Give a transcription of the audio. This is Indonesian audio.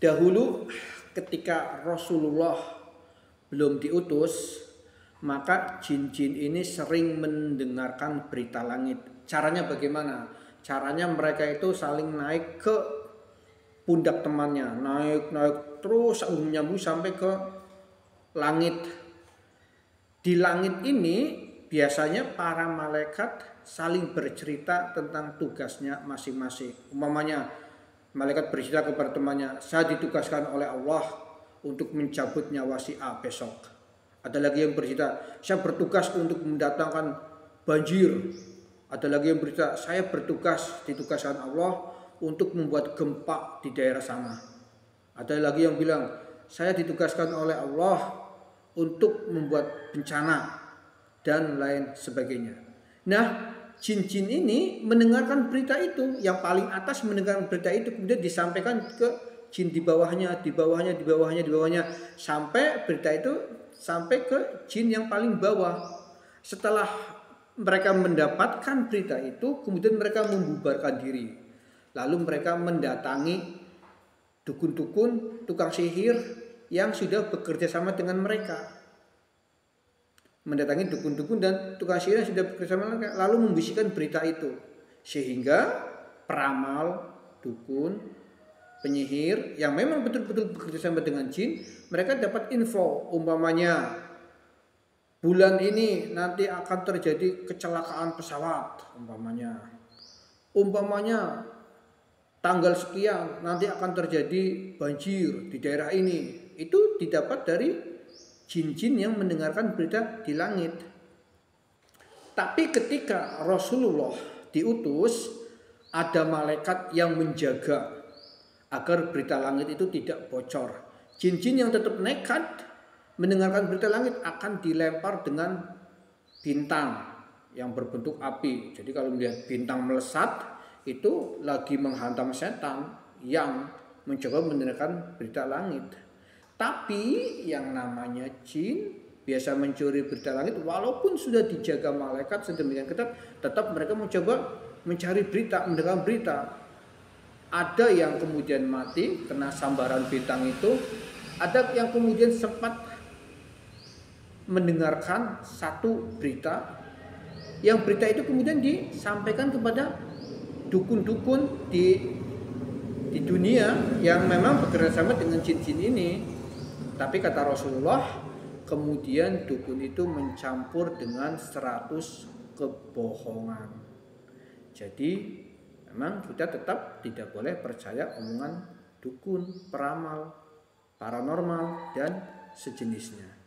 Dahulu ketika Rasulullah belum diutus, maka jin-jin ini sering mendengarkan berita langit. Caranya bagaimana? Caranya mereka itu saling naik ke pundak temannya, naik terus nyambung sampai ke langit. Di langit ini biasanya para malaikat saling bercerita tentang tugasnya masing-masing. Umpamanya malaikat bercerita kepada temannya, saya ditugaskan oleh Allah untuk mencabut nyawa si A besok. Ada lagi yang bercerita, saya bertugas untuk mendatangkan banjir. Ada lagi yang bercerita, saya ditugaskan Allah untuk membuat gempa di daerah sana. Ada lagi yang bilang, saya ditugaskan oleh Allah untuk membuat bencana dan lain sebagainya. Nah, jin-jin ini mendengarkan berita itu, yang paling atas mendengarkan berita itu, kemudian disampaikan ke jin di bawahnya, sampai berita itu sampai ke jin yang paling bawah. Setelah mereka mendapatkan berita itu, kemudian mereka membubarkan diri. Lalu mereka mendatangi dukun-dukun, tukang sihir yang sudah bekerja sama dengan mereka. Mendatangi dukun-dukun dan tukang sihir yang sudah bekerja sama dengan mereka, lalu membisikkan berita itu. Sehingga peramal, dukun, penyihir yang memang betul-betul bekerja sama dengan jin, mereka dapat info, umpamanya bulan ini nanti akan terjadi kecelakaan pesawat, umpamanya tanggal sekian nanti akan terjadi banjir di daerah ini. Itu didapat dari jin-jin yang mendengarkan berita di langit. Tapi ketika Rasulullah diutus, ada malaikat yang menjaga agar berita langit itu tidak bocor. Jin-jin yang tetap nekat mendengarkan berita langit akan dilempar dengan bintang yang berbentuk api. Jadi kalau melihat bintang melesat, itu lagi menghantam setan yang mencoba mendengarkan berita langit. Tapi yang namanya jin biasa mencuri berita langit, walaupun sudah dijaga malaikat sedemikian ketat, tetap mereka mencoba mencari berita, mendengar berita. Ada yang kemudian mati kena sambaran bintang itu, ada yang kemudian sempat mendengarkan satu berita, yang berita itu kemudian disampaikan kepada dukun-dukun di dunia yang memang bekerja sama dengan jin-jin ini. Tapi kata Rasulullah, kemudian dukun itu mencampur dengan 100 kebohongan. Jadi memang kita tetap tidak boleh percaya omongan dukun, peramal, paranormal dan sejenisnya.